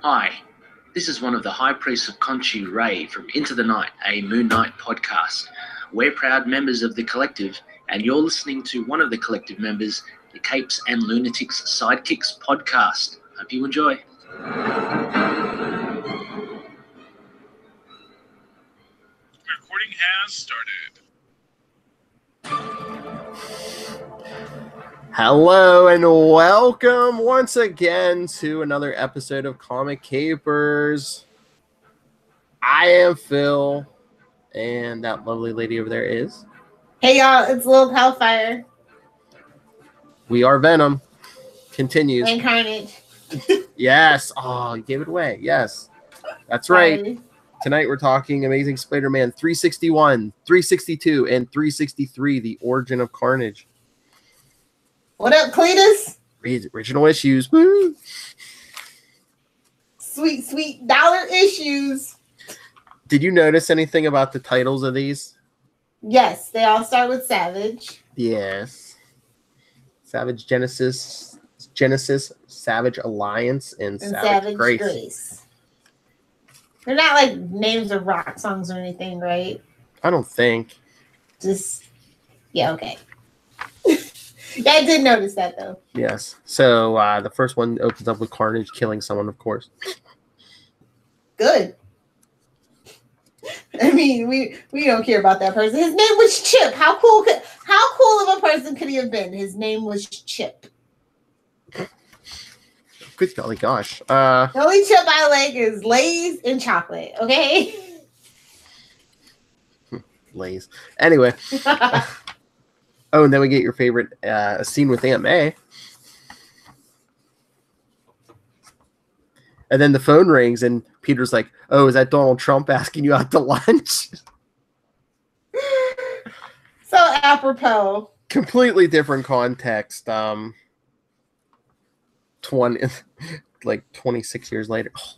Hi, this is one of the High Priests of Khonshu, Ray, from Into the Night, a Moon Knight podcast. We're proud members of the collective, and you're listening to one of the collective members, the Capes and Lunatics Sidekicks Podcast. Hope you enjoy. Recording has started. Hello and welcome once again to another episode of Comic Capers. I am Phil, and that lovely lady over there is... Hey y'all, it's Lil Hellfire. We are Venom. Continues. And Carnage. Yes. Oh, you gave it away. Yes. That's right. Sorry. Tonight we're talking Amazing Spider-Man 361, 362, and 363, The Origin of Carnage. What up, Cletus? Original issues. Woo! Sweet, sweet dollar issues. Did you notice anything about the titles of these? Yes, they all start with Savage. Yes. Savage Genesis, Savage Alliance, and Savage Grace. They're not like names of rock songs or anything, right? I don't think. Just, yeah, okay. Yeah, I did notice that, though. Yes. So the first one opens up with Carnage killing someone, of course. Good. I mean, we don't care about that person. His name was Chip. How cool of a person could he have been? His name was Chip. Good golly gosh. The only chip I like is Lay's and chocolate, okay? Lays. Anyway. Oh, and then we get your favorite scene with Aunt May. And then the phone rings and Peter's like, oh, is that Donald Trump asking you out to lunch? So apropos. Completely different context. 26 years later. Oh,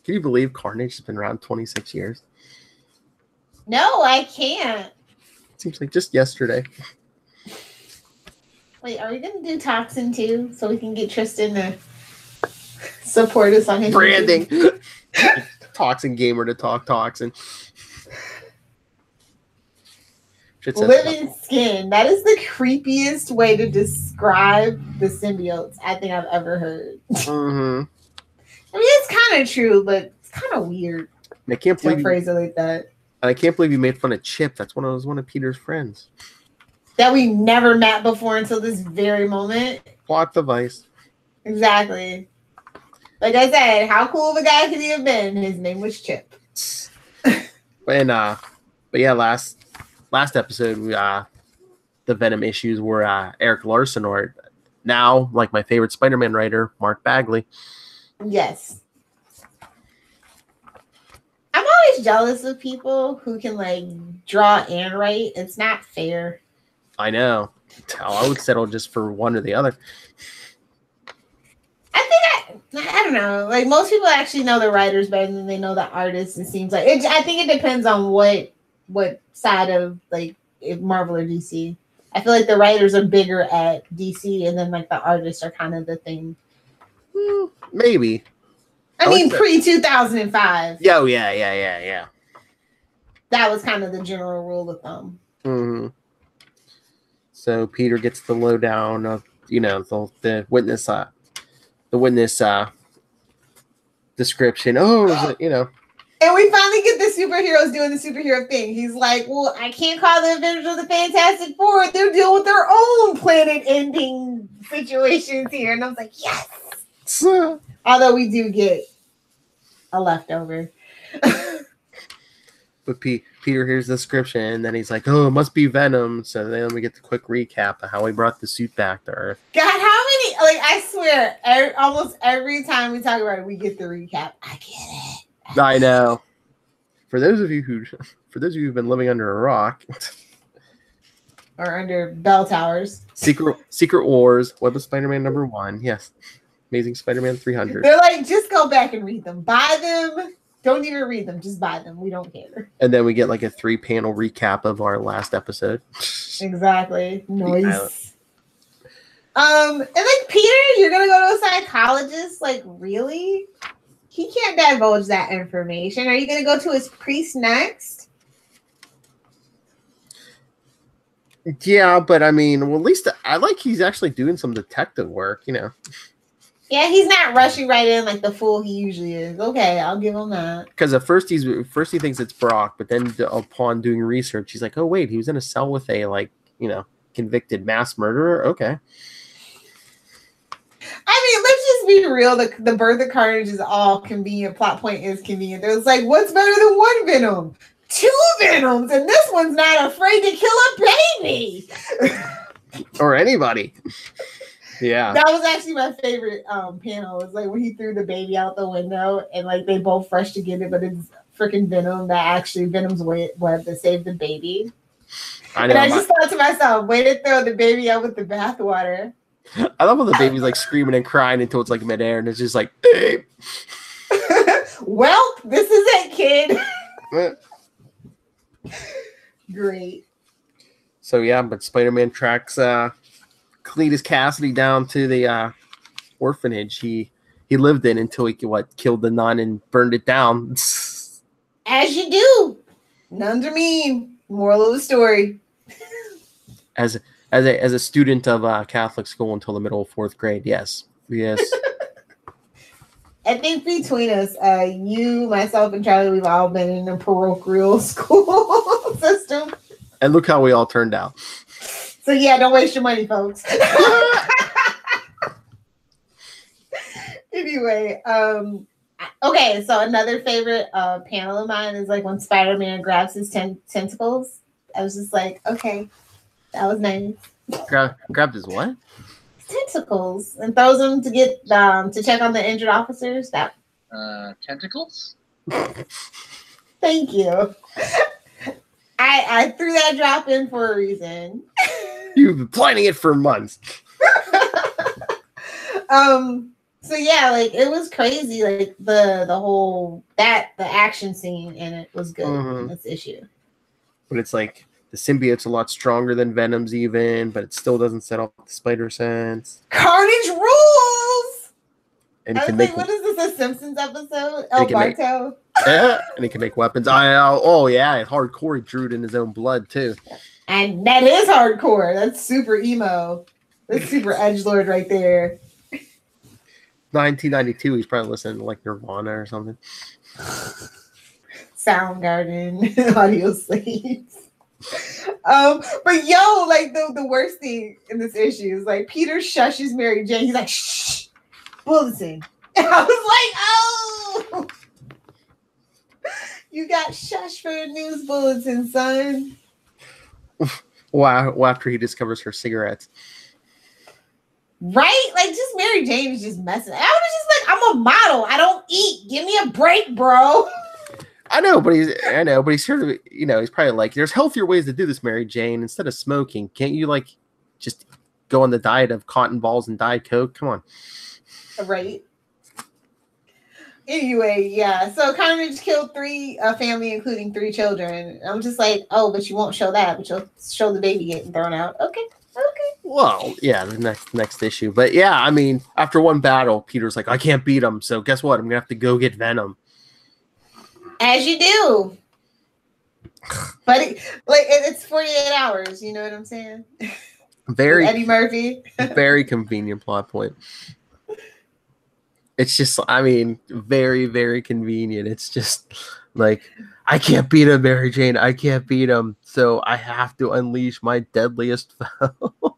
can you believe Carnage has been around 26 years? No, I can't. Seems like just yesterday. Wait, are we going to do Toxin too? So we can get Tristan to support us on his branding. Toxin Gamer to talk Toxin. Living Skin. That is the creepiest way to describe the symbiotes I think I've ever heard. Mm-hmm. I mean, it's kind of true, but it's kind of weird. I can't believe to phrase it like that. I can't believe you made fun of Chip. That's one of Peter's friends. That we never met before until this very moment. Plot device. Exactly. Like I said, how cool of a guy could he have been? His name was Chip. But yeah, last episode, the Venom issues were Eric Larson, or now, like my favorite Spider-Man writer, Mark Bagley. Yes. I'm always jealous of people who can like draw and write. It's not fair. I know. I would settle just for one or the other. I don't know. Like most people actually know the writers better than they know the artists. It seems like I think it depends on what side of like Marvel or DC. I feel like the writers are bigger at DC, and then like the artists are kind of the thing. Maybe. I mean, pre-2005. Oh, yeah. That was kind of the general rule of thumb. Mm-hmm. So Peter gets the lowdown of, the witness description. Oh, And we finally get the superheroes doing the superhero thing. He's like, well, I can't call the Avengers of the Fantastic Four. They're dealing with their own planet-ending situations here. And I was like, yes! Although we do get a leftover. But Peter hears the description, and then he's like, oh, it must be Venom. So then we get the quick recap of how he brought the suit back to Earth. God, how many, like, I swear, almost every time we talk about it, we get the recap. I get it. I know. For those of you who've been living under a rock. Or under bell towers. Secret Wars, Web of Spider-Man #1. Yes. Amazing Spider-Man 300. They're like, just go back and read them. Buy them. Don't even read them. Just buy them. We don't care. And then we get like a 3-panel recap of our last episode. Exactly. Nice. And like, Peter, you're going to go to a psychologist? Like, really? He can't divulge that information. Are you going to go to his priest next? Yeah, but I mean, well, at least I like he's actually doing some detective work, you know. Yeah, he's not rushing right in like the fool he usually is. Okay, I'll give him that. Because at first he thinks it's Brock, but then upon doing research, he's like, oh wait, he was in a cell with a convicted mass murderer. Okay. I mean, let's just be real. The birth of Carnage is all convenient. Plot point is convenient. It was like, what's better than one Venom? 2 Venoms, and this one's not afraid to kill a baby. Or anybody. Yeah. That was actually my favorite panel. It was like when he threw the baby out the window and like they both rushed to get it, but it's freaking Venom that actually Venom's web that saved the baby. I know. And I just thought to myself, way to throw the baby out with the bathwater. I love when the baby's like screaming and crying until it's like midair and it's just like, babe. Well, this is it, kid. Great. So yeah, but Spider-Man tracks Cletus Cassidy down to the orphanage he lived in until he killed the nun and burned it down. As you do. Nuns are mean. Moral of the story. As a student of Catholic school until the middle of 4th grade, yes. I think between us, you, myself, and Charlie, we've all been in a parochial school system. And look how we all turned out. So yeah, don't waste your money, folks. Anyway, okay, so another favorite panel of mine is like when Spider-Man grabs his tentacles. I was just like, okay, that was nice. Grabbed his what? Tentacles and throws them to get to check on the injured officers. That Tentacles? Thank you. I threw that drop in for a reason. You've been planning it for months. So yeah, like it was crazy. Like the whole the action scene in it was good in this issue. But it's like the symbiote's a lot stronger than Venom's even, but it still doesn't set off the spider sense. Carnage rules! And I was like, what is this, a Simpsons episode? El Barto? Yeah, and he can make weapons. Hardcore. He drew it in his own blood, too. And that is hardcore. That's super emo. That's super edgelord right there. 1992, he's probably listening to like Nirvana or something. Soundgarden, Audio Slaves. But yo, like the worst thing in this issue is like Peter shushes Mary Jane. He's like, shh, bulletin. And I was like, oh, you got shushed for a news bulletin, son. Wow, after he discovers her cigarettes. Right? Like, just Mary Jane is just messing. I was just like, I'm a model. I don't eat. Give me a break, bro. I know, but he's sort of, he's probably like, there's healthier ways to do this, Mary Jane. Instead of smoking, can't you like just go on the diet of cotton balls and Diet Coke? Come on. Right. Anyway, yeah. So Carnage killed 3 family, including 3 children. I'm just like, oh, but you won't show that, but you'll show the baby getting thrown out. Okay. Well, yeah, the next issue. But yeah, I mean, after one battle, Peter's like, I can't beat him, so guess what? I'm gonna have to go get Venom. As you do. But it's 48 hours, you know what I'm saying? Very Eddie Murphy. Very convenient plot point. It's just, I mean, very, very convenient. It's just like, I can't beat him, Mary Jane. I can't beat him. So I have to unleash my deadliest foe.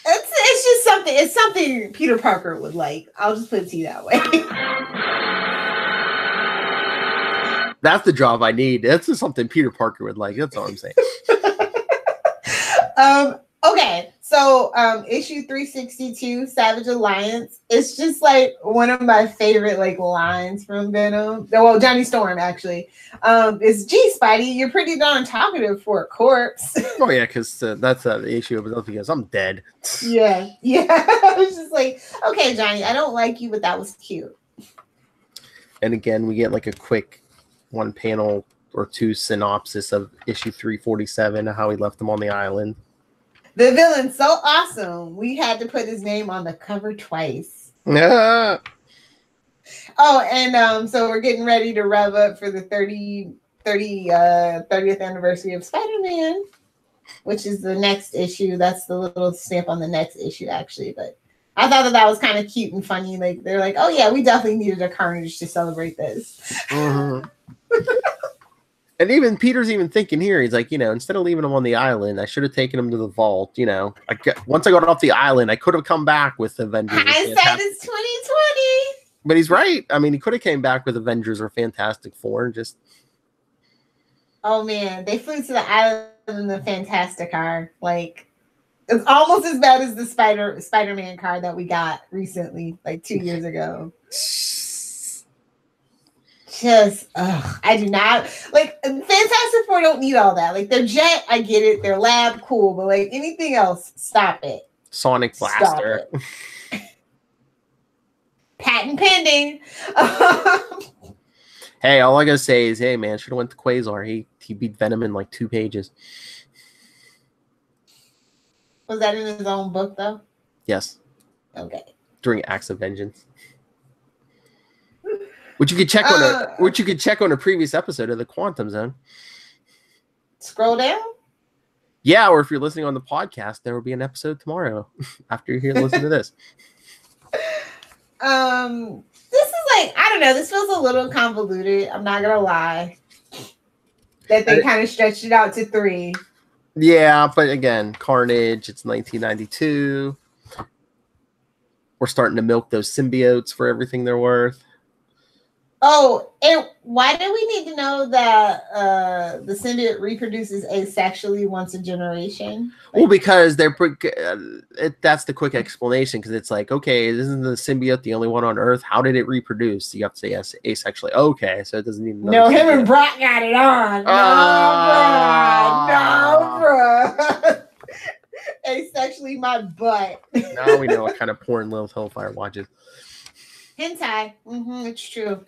It's just something. It's something Peter Parker would like. I'll just put it to you that way. That's the job I need. That's just something Peter Parker would like. That's all I'm saying. Okay, so issue 362, Savage Alliance. It's just like one of my favorite like lines from Venom. Well, Johnny Storm actually. Is gee, Spidey, you're pretty darn talkative for a corpse. Oh yeah, because that's the issue of it because I'm dead. Yeah. I was just like, okay, Johnny, I don't like you, but that was cute. And again, we get like a quick 1 panel or 2 synopsis of issue 347, how he left them on the island. The villain's so awesome. We had to put his name on the cover twice. Yeah. Oh, and so we're getting ready to rev up for the 30th anniversary of Spider-Man, which is the next issue. That's the little stamp on the next issue, actually. But I thought that was kind of cute and funny. Like they're like, oh yeah, we definitely needed a Carnage to celebrate this. Mm-hmm. And even Peter's even thinking here, he's like, instead of leaving him on the island, I should have taken him to the vault. Once I got off the island, I could have come back with Avengers. I said it's 2020. But he's right. I mean, he could have came back with Avengers or Fantastic Four. Just. Oh man, they flew to the island in the Fantastic car. Like, it's almost as bad as the Spider-Man car that we got recently, like 2 years ago. Just, I do not like Fantastic Four. Don't need all that. Like their jet, I get it. Their lab, cool, but like anything else, stop it. Sonic Blaster. Patent pending. Hey, all I gotta say is, hey man, should have went to Quasar. He beat Venom in like 2 pages. Was that in his own book though? Yes. Okay. During Acts of Vengeance. Which you could check on a previous episode of the Quantum Zone. Scroll down? Yeah, or if you're listening on the podcast, there will be an episode tomorrow after you listen to this. This is like, I don't know, this feels a little convoluted. I'm not gonna lie. That they kind of stretched it out to 3. Yeah, but again, Carnage, it's 1992. We're starting to milk those symbiotes for everything they're worth. Oh, and why do we need to know that the symbiote reproduces asexually once a generation? Well, because that's the quick explanation. Because it's like, okay, isn't the symbiote the only one on Earth? How did it reproduce? You have to say yes, asexually. Okay, so it doesn't need. No, him and Brock got it on. No, bro. Asexually, my butt. Now we know what kind of porn Lil Hellfire watches. Hentai. It's true.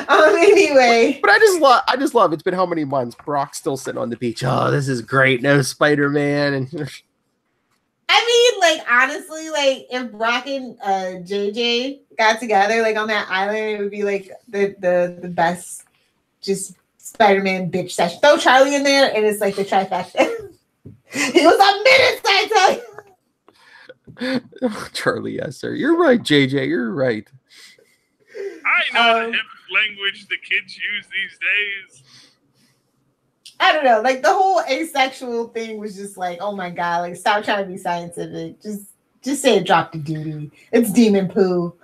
Anyway, but I just love. It's been how many months? Brock's still sitting on the beach. Oh, this is great. No Spider-Man, and I mean, like honestly, like if Brock and JJ got together, like on that island, it would be like the best, just Spider-Man bitch session. Throw Charlie in there, and it's like the trifecta. He was a minute, I tell you. Charlie, yes, sir. You're right, JJ. You're right. I know the hip language the kids use these days. I don't know. Like the whole asexual thing was just like, oh my god! Like stop trying to be scientific. Just say it dropped a duty. It's demon poo.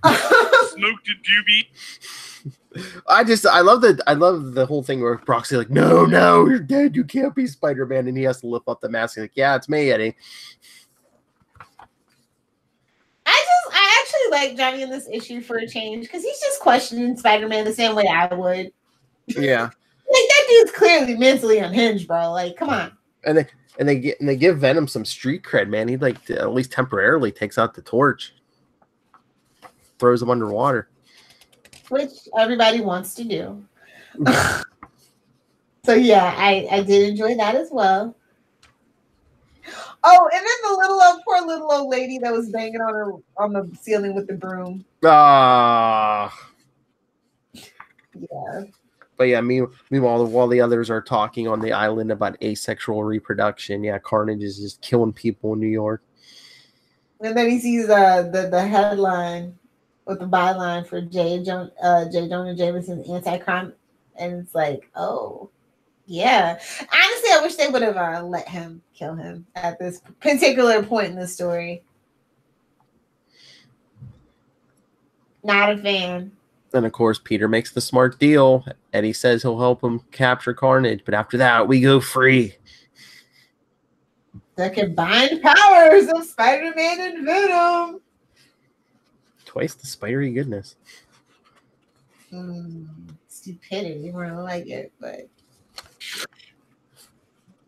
Smoked a doobie. I love the whole thing where Brock's like, no, you're dead. You can't be Spider-Man, and he has to lift up the mask. Like, yeah, it's me, Eddie. I actually like Johnny in this issue for a change because he's just questioning Spider-Man the same way I would. Yeah, like that dude's clearly mentally unhinged, bro. Like, come on. And they give Venom some street cred, man. He like at least temporarily takes out the torch, throws him underwater, which everybody wants to do. So yeah, I did enjoy that as well. Oh, and then the poor little old lady that was banging on the ceiling with the broom. Yeah. But yeah, meanwhile, while the others are talking on the island about asexual reproduction, yeah, Carnage is just killing people in New York. And then he sees the headline with the byline for J. Jonah Jameson's anti-crime, and it's like, oh. Yeah. Honestly, I wish they would have let him kill him at this particular point in the story. Not a fan. And of course, Peter makes the smart deal. Eddie says he'll help him capture Carnage, but after that, we go free. The combined powers of Spider-Man and Venom. Twice the spidery goodness. Stupidity. I don't like it, but...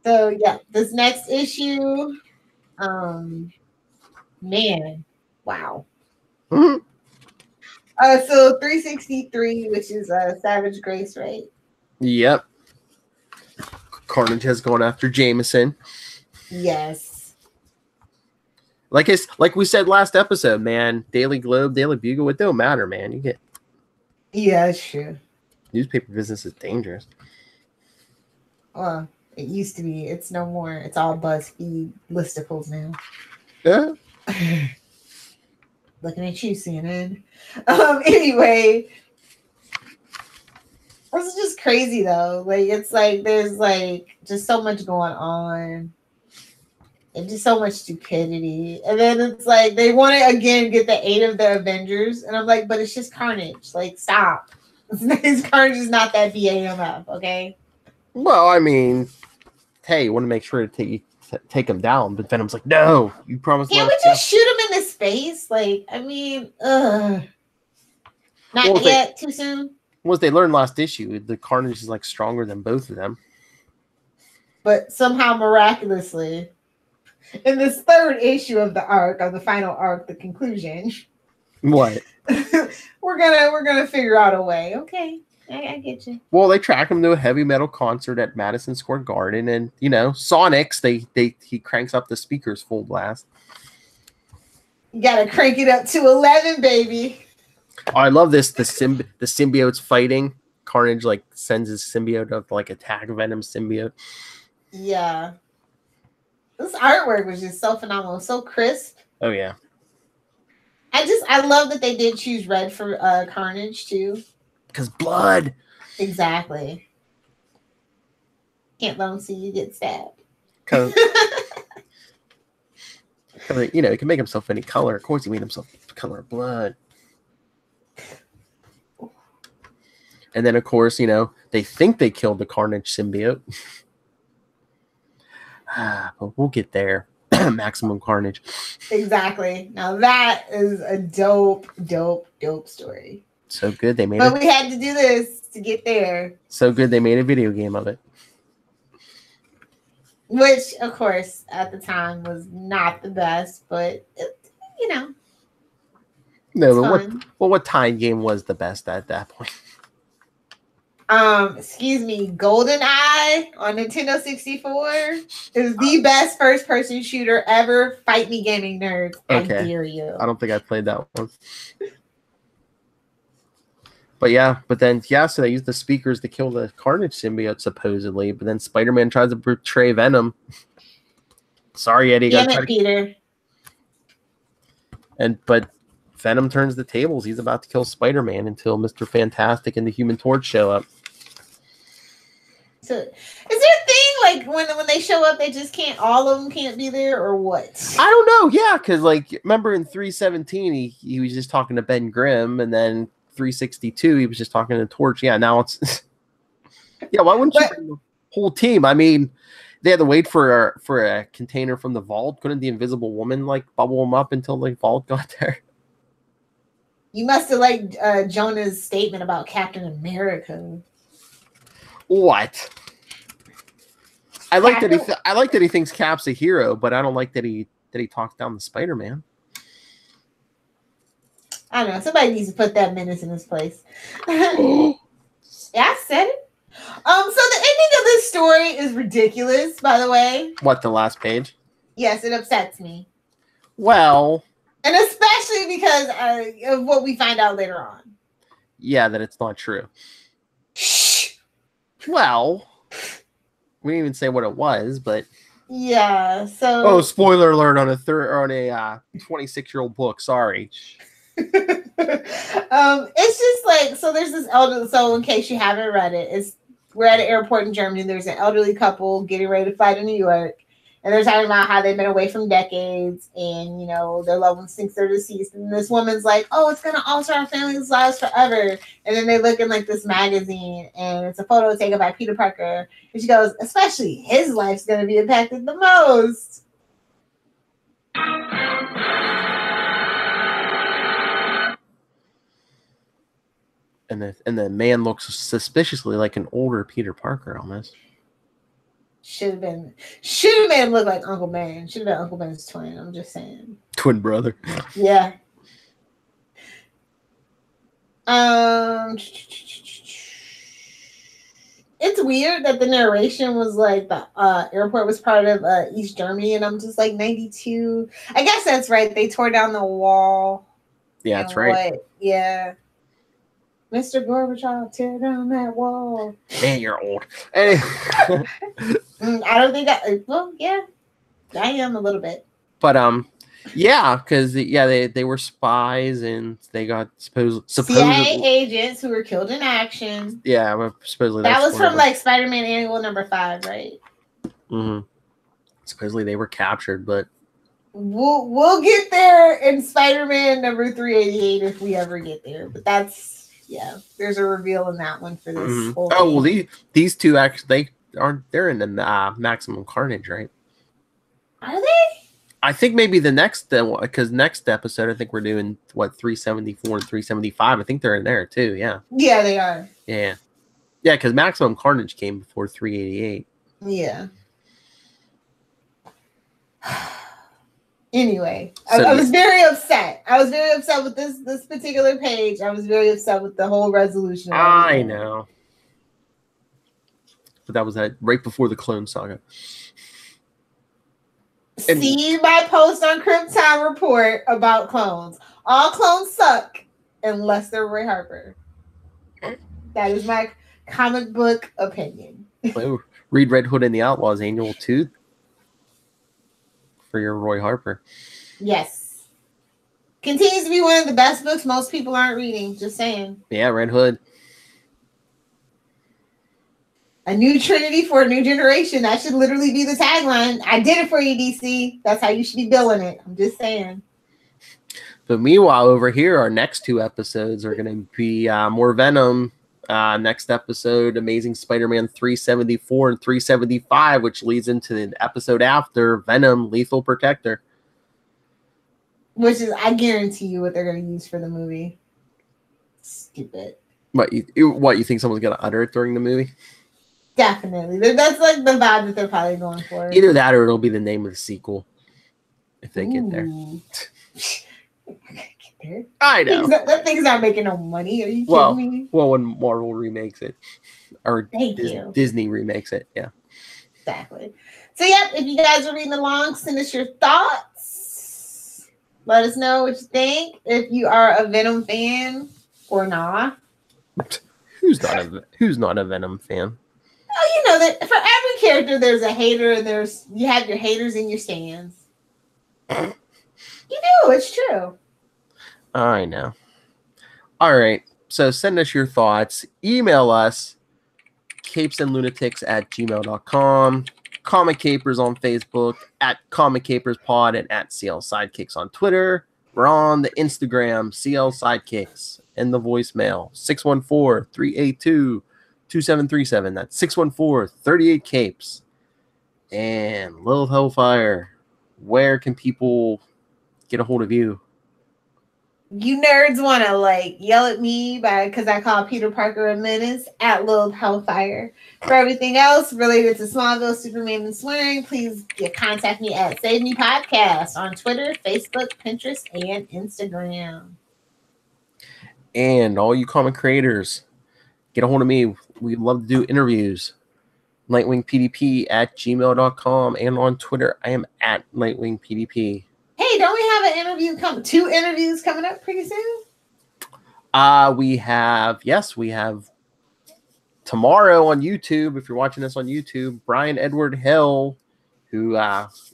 So yeah, this next issue, man, wow. Mm-hmm. So 363, which is Savage Grace, right? Yep. Carnage has gone after Jameson. Yes. Like we said last episode, man. Daily Globe, Daily Bugle, it don't matter, man. You get Yeah, that's true. Newspaper business is dangerous. Well, it used to be. It's no more. It's all BuzzFeed listicles now. Yeah. Looking at you, CNN. Anyway, this is just crazy though. Like it's like there's like just so much going on. And just so much stupidity. And then it's like they want to again get the aid of the Avengers. And I'm like, but it's just Carnage. Like, stop. Carnage is not that BAMF, okay? Well, I mean, hey, you want to make sure to take him down, but Venom's like, no, you promised. Can't we just shoot him in his face? Like, I mean, not yet, too soon. What they learned last issue, the Carnage is like stronger than both of them. But somehow miraculously, in this third issue of the arc, of the final arc, the conclusion. What? we're gonna figure out a way. Okay. I get you. Well, they track him to a heavy metal concert at Madison Square Garden, and Sonics, he cranks up the speakers full blast. You gotta crank it up to 11, baby. Oh, I love this. The symbiotes fighting. Carnage like sends his symbiote up to like attack Venom's symbiote. Yeah. This artwork was just so phenomenal, so crisp. Oh yeah. I love that they did choose red for Carnage too. Because blood. Exactly. Can't let them see you get stabbed. Because he can make himself any color. Of course, he made himself the color of blood. And then, of course, they think they killed the Carnage symbiote. But we'll get there. Maximum Carnage. Exactly. Now that is a dope story. So good they made But we had to do this to get there. So good they made a video game of it. Which, of course, at the time was not the best, but No, but what time game was the best at that point? Excuse me, GoldenEye on Nintendo 64 is the best first-person shooter ever. Fight me, gaming nerds. Okay. I dare you. I don't think I played that one. So they use the speakers to kill the Carnage symbiote, supposedly, but then Spider-Man tries to betray Venom. Sorry, Eddie. Damn it, Peter. But Venom turns the tables. He's about to kill Spider-Man until Mr. Fantastic and the Human Torch show up. So, is there a thing like when they show up, they just can't? All of them can't be there, or what? I don't know. Yeah, because remember in 317, he was just talking to Ben Grimm, and then 362, he was just talking to Torch. Yeah, now it's yeah. Why wouldn't you bring the whole team? I mean, they had to wait for a container from the vault. Couldn't the Invisible Woman bubble them up until the vault got there? You must have liked Jonah's statement about Captain America. What? I like that he thinks Cap's a hero, but I don't like that he talks down to Spider-Man. I don't know. Somebody needs to put that menace in his place. Yeah, I said it. So the ending of this story is ridiculous, by the way. What, the last page? Yes, it upsets me. Well, and especially because of what we find out later on. Yeah, that it's not true. Shh. Well, we didn't even say what it was, but yeah. So spoiler alert on a 26-year-old book. Sorry. It's just so there's this elderly. So in case you haven't read it, we're at an airport in Germany. There's an elderly couple getting ready to fly to New York. And they're talking about how they've been away from decades and, their loved ones think they're deceased. And this woman's like, oh, it's going to alter our family's lives forever. And then they look in this magazine and it's a photo taken by Peter Parker. And she goes, especially his life's going to be impacted the most. And the man looks suspiciously like an older Peter Parker almost. Should have made him look like Uncle Ben. Should have been Uncle Ben's twin. I'm just saying. Twin brother. Yeah. It's weird that the narration was the airport was part of East Germany, and I'm just 92. I guess that's right. They tore down the wall. Yeah, that's right. Yeah. Mr. Gorbachev, tear down that wall. Man, you're old. Anyway. I don't think well, yeah, I am a little bit. But yeah, because they were spies and they got supposedly CIA agents who were killed in action. Yeah, well, supposedly that was from like Spider-Man Annual number 5, right? Mm-hmm. Supposedly they were captured, but we'll get there in Spider-Man number 388 if we ever get there. But that's there's a reveal in that one for this whole thing. Well, these two actually they're in the Maximum Carnage, right? Are they? I think maybe the next because next episode I think we're doing 374 and 375. I think they're in there too. Yeah. Yeah, they are. Yeah, because Maximum Carnage came before 388. Yeah. Anyway, so, I was very upset. I was very upset with this particular page. I was very upset with the whole resolution. I know. But that was right before the Clone Saga. See my post on Krypton Report about clones. All clones suck unless they're Roy Harper. That is my comic book opinion. Read Red Hood and the Outlaws Annual 2 for your Roy Harper. Yes. Continues to be one of the best books most people aren't reading. Just saying. Yeah, Red Hood. A new Trinity for a new generation. That should literally be the tagline. I did it for you, DC. That's how you should be billing it. I'm just saying. But meanwhile, over here, our next 2 episodes are going to be more Venom. Next episode, Amazing Spider-Man 374 and 375, which leads into the episode after Venom, Lethal Protector. Which is, I guarantee you, what they're going to use for the movie. Stupid. What you think someone's going to utter it during the movie? Definitely. That's like the vibe that they're probably going for. Either that or it'll be the name of the sequel. If they get there. I know. That thing's not making no money. Are you kidding me? Well, when Marvel remakes it. Or Disney remakes it. Yeah. Exactly. So, if you guys are reading along, send us your thoughts. Let us know what you think. If you are a Venom fan or not. Who's not a Venom fan? Oh, you know that for every character there's a hater and you have your haters in your stands. You do, it's true. I know. All right. So send us your thoughts. Email us capesandlunatics@gmail.com. Comic Capers on Facebook, @Comic Capers Pod, and @CL Sidekicks on Twitter. We're on the Instagram, CL Sidekicks, and the voicemail 614-382-2737. That's 614-38-CAPES. And Lil Hellfire, where can people get a hold of you? You nerds want to yell at me because I call Peter Parker a menace @Lil Hellfire. For everything else related to Smallville, Superman, and swearing, please contact me at Save Me Podcast on Twitter, Facebook, Pinterest, and Instagram. And all you comic creators, get a hold of me. We'd love to do interviews. NightwingPDP@gmail.com, and on Twitter, I am @NightwingPDP. Hey, don't we have an interview 2 interviews coming up pretty soon? We have tomorrow on YouTube. If you're watching this on YouTube, Brian Edward Hill, who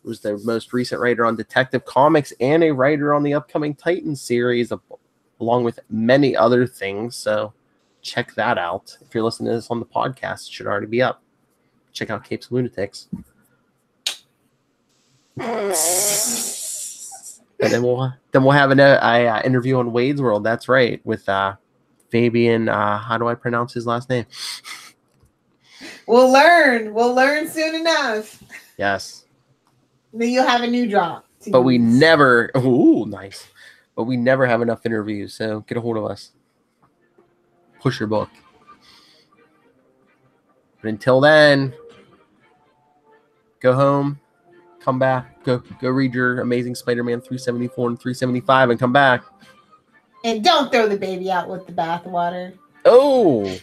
was the most recent writer on Detective Comics and a writer on the upcoming Titans series, along with many other things. So check that out. If you're listening to this on the podcast, it should already be up. Check out Capes Lunatics. And then we'll have an interview on Wade's World. That's right, with Fabian. How do I pronounce his last name? We'll learn. We'll learn soon enough. Yes. Then you'll have a new drop. But we never. Ooh, nice. But we never have enough interviews. So get a hold of us. Push your book. But until then, go home. Come back. Go read your Amazing Spider-Man 374 and 375 and come back. And don't throw the baby out with the bathwater. Oh.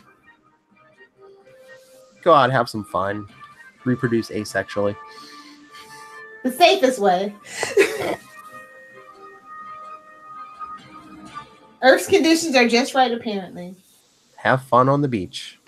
Go out, have some fun. Reproduce asexually. The safest way. Earth's conditions are just right, apparently. have fun on the beach.